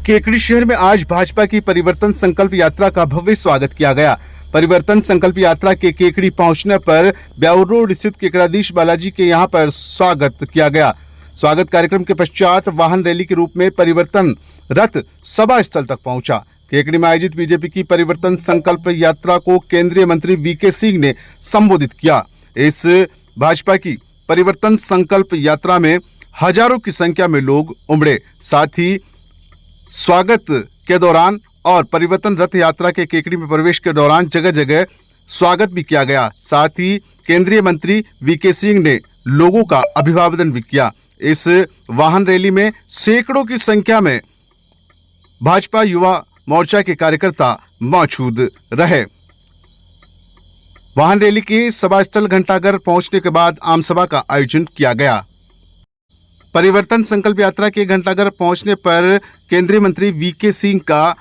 केकड़ी शहर में आज भाजपा की परिवर्तन संकल्प यात्रा का भव्य स्वागत किया गया। परिवर्तन संकल्प यात्रा के केकड़ी पहुंचने पर ब्यावर रोड स्थित केकड़ाधीश बालाजी के यहां पर स्वागत किया गया। स्वागत कार्यक्रम के पश्चात वाहन रैली के रूप में परिवर्तन रथ सभा स्थल तक पहुंचा। केकड़ी में आयोजित बीजेपी की परिवर्तन संकल्प यात्रा को केंद्रीय मंत्री वीके सिंह ने संबोधित किया। इस भाजपा की परिवर्तन संकल्प यात्रा में हजारों की संख्या में लोग उमड़े। साथ ही स्वागत के दौरान और परिवर्तन रथ यात्रा के केकड़ी में प्रवेश के दौरान जगह जगह स्वागत भी किया गया। साथ ही केंद्रीय मंत्री वीके सिंह ने लोगों का अभिवादन भी किया। इस वाहन रैली में सैकड़ों की संख्या में भाजपा युवा मोर्चा के कार्यकर्ता मौजूद रहे। वाहन रैली के सभा स्थल घंटाघर पहुंचने के बाद आम सभा का आयोजन किया गया। परिवर्तन संकल्प यात्रा के घंटाघर पहुंचने पर केंद्रीय मंत्री वीके सिंह का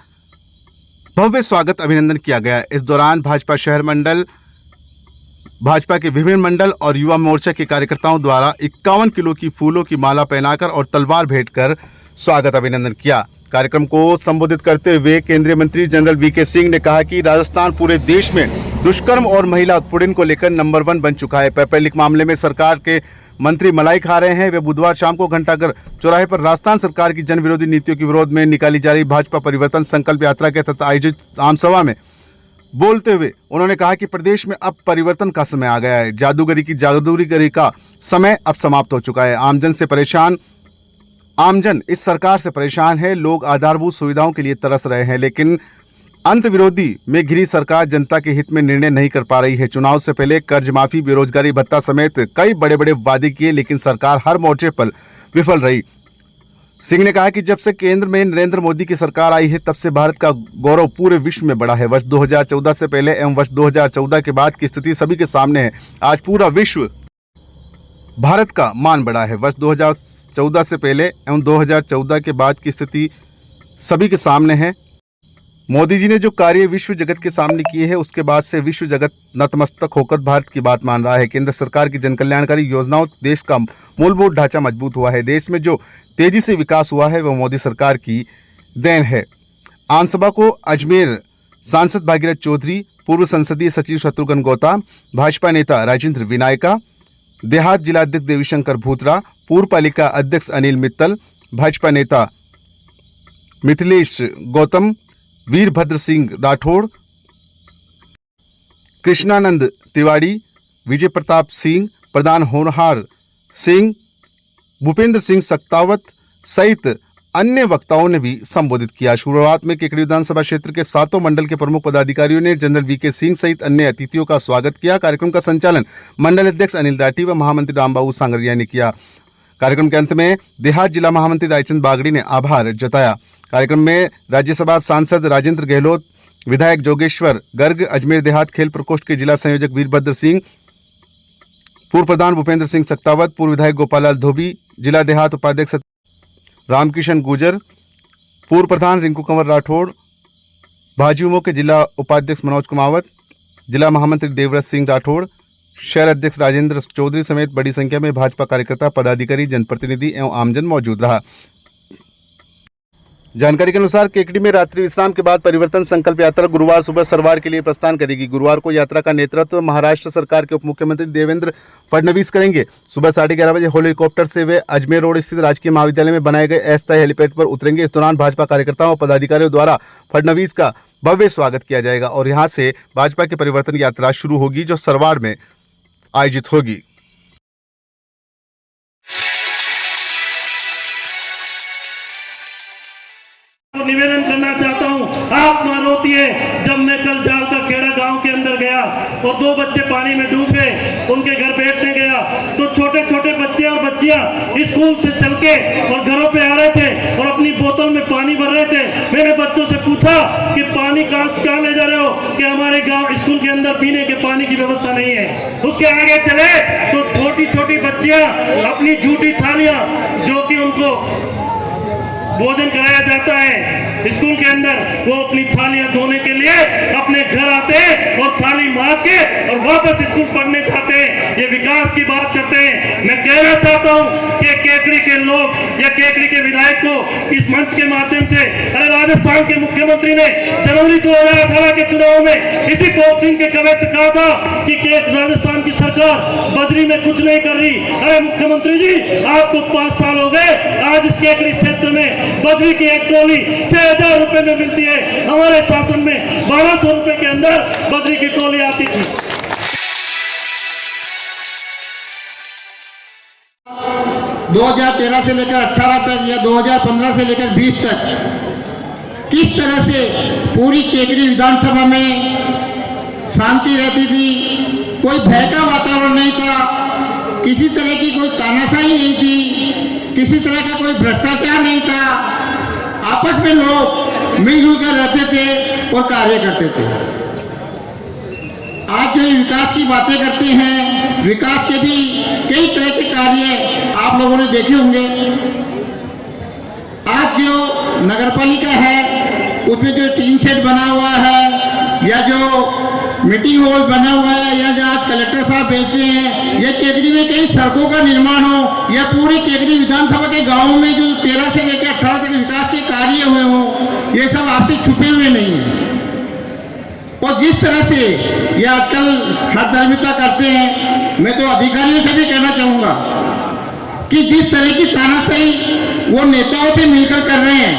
भव्य स्वागत अभिनंदन किया गया। इस दौरान भाजपा शहर मंडल, भाजपा के विभिन्न मंडल और युवा मोर्चा के कार्यकर्ताओं द्वारा 51 किलो की फूलों की माला पहनाकर और तलवार भेंट कर स्वागत अभिनंदन किया। कार्यक्रम को संबोधित करते हुए केंद्रीय मंत्री जनरल वीके सिंह ने कहा कि राजस्थान पूरे देश में दुष्कर्म और महिला उत्पीड़न को लेकर नंबर 1 बन चुका है। पेपर लीक मामले में सरकार के मंत्री मलाई खा रहे हैं। वे बुधवार शाम को घंटाघर चौराहे पर राजस्थान सरकार की जन विरोधी नीतियों के विरोध में निकाली जा रही भाजपा परिवर्तन संकल्प यात्रा के तहत आयोजित आम सभा में बोलते हुए उन्होंने कहा कि प्रदेश में अब परिवर्तन का समय आ गया है। जादूगरी का समय अब समाप्त हो चुका है। आमजन इस सरकार से परेशान है। लोग आधारभूत सुविधाओं के लिए तरस रहे हैं, लेकिन अंत विरोधी में घिरी सरकार जनता के हित में निर्णय नहीं कर पा रही है। चुनाव से पहले कर्ज माफी, बेरोजगारी भत्ता समेत कई बड़े बड़े वादे किए, लेकिन सरकार हर मोर्चे पर विफल रही। सिंह ने कहा कि जब से केंद्र में नरेंद्र मोदी की सरकार आई है, तब से भारत का गौरव पूरे विश्व में बढ़ा है। वर्ष 2014 से पहले एवं वर्ष 2014 के बाद की स्थिति सभी के सामने है। आज पूरा विश्व भारत का मान बढ़ा है। वर्ष 2014 से पहले एवं 2014 के बाद की स्थिति सभी के सामने है। मोदी जी ने जो कार्य विश्व जगत के सामने किए हैं, उसके बाद से विश्व जगत नतमस्तक होकर भारत की बात मान रहा है। केंद्र सरकार की जनकल्याणकारी योजनाओं देश का मूलभूत ढांचा मजबूत हुआ है। देश में जो तेजी से विकास हुआ है, वह मोदी सरकार की देन है। आम सभा को अजमेर सांसद भागीरथ चौधरी, पूर्व संसदीय सचिव शत्रुघ्न गौता, भाजपा नेता राजेंद्र विनायका, देहात जिलाध्यक्ष देवीशंकर भूतरा, पूर्व पालिका अध्यक्ष अनिल मित्तल, भाजपा नेता मिथिलेश गौतम, वीरभद्र सिंह राठौड़, कृष्णानंद तिवारी, विजय प्रताप सिंह, प्रधान होनहार सिंह, भूपेंद्र सिंह सक्तावत सहित अन्य वक्ताओं ने भी संबोधित किया। शुरुआत में केकड़ी विधानसभा क्षेत्र के 7 मंडल के प्रमुख पदाधिकारियों ने जनरल वीके सिंह सहित अन्य अतिथियों का स्वागत किया। कार्यक्रम का संचालन मंडल अध्यक्ष अनिल राठी व महामंत्री रामबाबू सांगरिया ने किया। कार्यक्रम के अंत में देहात जिला महामंत्री रायचंद बागड़ी ने आभार जताया। कार्यक्रम में राज्यसभा सांसद राजेंद्र गहलोत, विधायक जोगेश्वर गर्ग, अजमेर देहात खेल प्रकोष्ठ के जिला संयोजक वीरभद्र सिंह, पूर्व प्रधान भूपेंद्र सिंह सक्तावत, पूर्व विधायक गोपालाल धोबी, जिला देहात उपाध्यक्ष रामकिशन गुजर, पूर्व प्रधान रिंकू कंवर राठौड़, भाजयुमो के जिला उपाध्यक्ष मनोज कुमावत, जिला महामंत्री देवव्रत सिंह राठौड़, शहर अध्यक्ष राजेंद्र चौधरी समेत बड़ी संख्या में भाजपा कार्यकर्ता, पदाधिकारी, जनप्रतिनिधि एवं आमजन मौजूद रहा। जानकारी के अनुसार केकड़ी में रात्रि विश्राम के बाद परिवर्तन संकल्प यात्रा गुरुवार सुबह सरवार के लिए प्रस्थान करेगी। गुरुवार को यात्रा का नेतृत्व महाराष्ट्र सरकार के उप मुख्यमंत्री देवेंद्र फडणवीस करेंगे। सुबह 11:30 बजे हेलीकॉप्टर से वे अजमेर रोड स्थित राजकीय महाविद्यालय में बनाए गए अस्थायी हेलीपैड पर उतरेंगे। इस दौरान भाजपा कार्यकर्ताओं और पदाधिकारियों द्वारा फडणवीस का भव्य स्वागत किया जाएगा और यहाँ से भाजपा की परिवर्तन यात्रा शुरू होगी, जो सरवार में आयोजित होगी। निवेदन करना चाहता हूं, आत्मा रोती है। जब मैं कल जाल का खेड़ा गांव के अंदर गया और 2 बच्चे पानी में डूब गए, उनके घर बैठने गया तो छोटे छोटे बच्चे और बच्चियां स्कूल से चल के और घरों पे आ रहे थे और अपनी बोतल में पानी भर रहे थे। मैंने बच्चों से पूछा कि पानी कहाँ ले जा रहे हो, कि हमारे गाँव स्कूल के अंदर पीने के पानी की व्यवस्था नहीं है। उसके आगे चले तो छोटी छोटी बच्चियां अपनी जूठी थालियां, जो कि उनको भोजन कराया जाता है स्कूल के अंदर, वो अपनी थालियां धोने के लिए अपने घर आते हैं और थाली मांज के और वापस स्कूल पढ़ने जाते हैं। ये विकास की बात करते हैं। मैं कहना चाहता हूं कि केकड़ी के लोग या केकड़ी के विधायक को इस मंच के माध्यम से, अरे राजस्थान के मुख्यमंत्री ने जनवरी 2018 के चुनाव में इसी पोप सिंह के कवे से कहा था कि राजस्थान की सरकार बजरी में कुछ नहीं कर रही। अरे मुख्यमंत्री जी, आपको 5 साल हो गए, आज इस केकड़ी क्षेत्र में बजरी की एक ट्रॉली 6000 रुपए में मिलती है। हमारे शासन में 1200 रुपए के अंदर बजरी की ट्रॉली आती थी। 2013 से लेकर 18 तक या 2015 से लेकर 20 तक किस तरह से पूरी केकड़ी विधानसभा में शांति रहती थी, कोई भय का वातावरण नहीं था, किसी तरह की कोई तानाशाही नहीं थी, किसी तरह का कोई भ्रष्टाचार नहीं था, आपस में लोग मिलजुल कर रहते थे और कार्य करते थे। आज जो विकास की बातें करते हैं, विकास के भी कई तरह के कार्य आप लोगों ने देखे होंगे। आज जो नगरपालिका है उसमें जो टीन शेड बना हुआ है या जो मीटिंग हॉल बना हुआ है या जो आज कलेक्टर साहब भेजते हैं, या केकड़ी में कई सड़कों का निर्माण हो या पूरी केकड़ी विधानसभा के गांवों में जो 13 से लेकर 18 तक विकास के कार्य हुए हों, ये सब आपसे छुपे हुए नहीं हैं। और जिस तरह से ये आजकल हठधर्मिता करते हैं, मैं तो अधिकारियों से भी कहना चाहूँगा कि जिस तरह की तानाशाही वो नेताओं से मिलकर कर रहे हैं,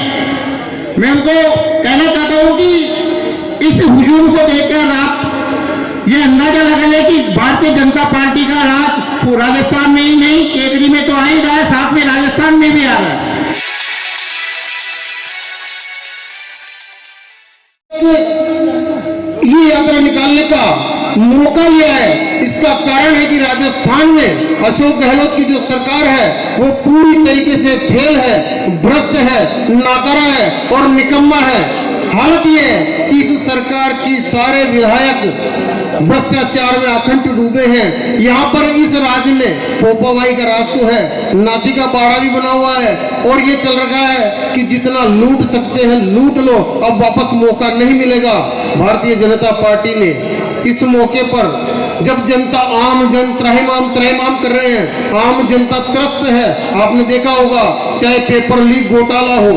मैं उनको कहना चाहता हूँ कि इस हुजूम को देखकर आप ये अंदाजा लगा ले कि भारतीय जनता पार्टी का राज राजस्थान में ही नहीं, केकड़ी में तो आ ही रहा है, साथ में राजस्थान में भी आ रहा है। ये यात्रा निकालने का मौका लिया है, इसका कारण है कि राजस्थान में अशोक गहलोत की जो सरकार है वो पूरी तरीके से फेल है, भ्रष्ट है, नाकारा है और निकम्मा है। हालत ये है कि इस सरकार की सारे विधायक भ्रष्टाचार में अखंड डूबे हैं। यहाँ पर इस राज्य में पोपाबाई का राज तो है, नाथी का बाड़ा भी बना हुआ है और ये चल रहा है कि जितना लूट सकते हैं लूट लो, अब वापस मौका नहीं मिलेगा। भारतीय जनता पार्टी ने इस मौके पर जब जनता आम जन त्रहिमाम कर रहे हैं, आम जनता त्रस्त है। आपने देखा होगा, चाहे पेपर लीक घोटाला हो,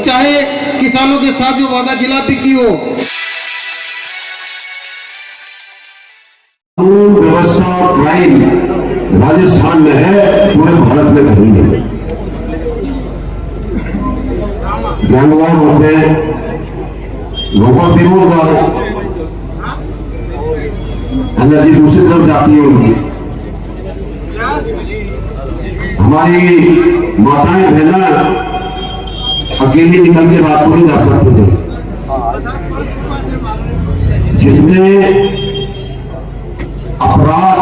चाहे किसानों के साथ जो वादा खिलाफी की हो, कानून व्यवस्था और क्राइम राजस्थान में है, पूरे भारत में कहीं नहीं। गैंगवार होते हैं, लोगों बेरोजगार, एनर्जी दूसरी तरफ जाती है उनकी। हमारी माताएं बहना अकेली निकल के रात को नहीं जा सकते थे। जितने अपराध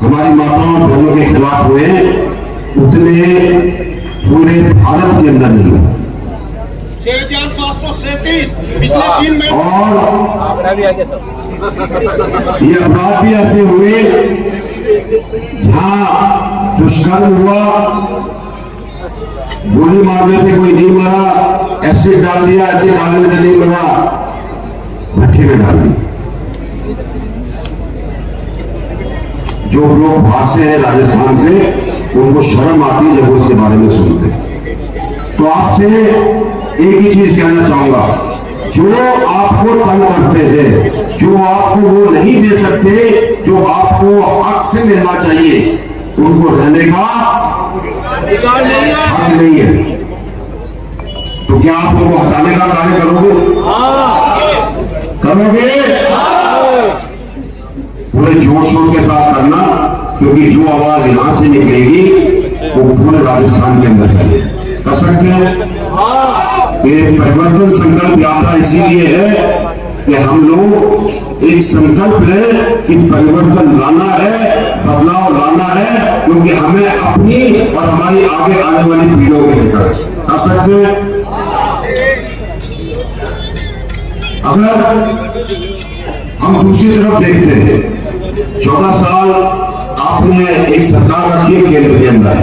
हमारी माताओं और बहनों के खिलाफ हुए, उतने पूरे भारत के अंदर नहीं हुए। 6737 पिछले 3 महीने और ये अपराध भी ऐसे हुए जहां दुष्कर्म हुआ, गोली मारने से कोई नहीं मरा, एसिड डाल दिया, एसिड डालने से नहीं मरा, भट्टी में डाल दिया। जो लोग बाहर से हैं, राजस्थान से, उनको शर्म आती है जब वो इसके बारे में सुनते। तो आपसे एक ही चीज कहना चाहूंगा, जो आपको तंग करते हैं, जो आपको वो नहीं दे सकते जो आपको हक से मिलना चाहिए, उनको रहने का हक नहीं है। तो क्या आप उनको हटाने का कार्य करोगे? पूरे जोर शोर के साथ करना, क्योंकि जो आवाज यहां से निकलेगी वो पूरे राजस्थान के अंदर है। कर सकते हैं ये परिवर्तन संकल्प यात्रा इसीलिए है कि हम लोग एक संकल्प लें कि परिवर्तन लाना है, बदलाव लाना है, क्योंकि हमें अपनी और हमारी आगे आने वाली पीढ़ियों के फिक्र। कर सकते हैं? अगर हम दूसरी तरफ देखते हैं, 14 साल आपने एक सरकार रखी है केंद्र के अंदर,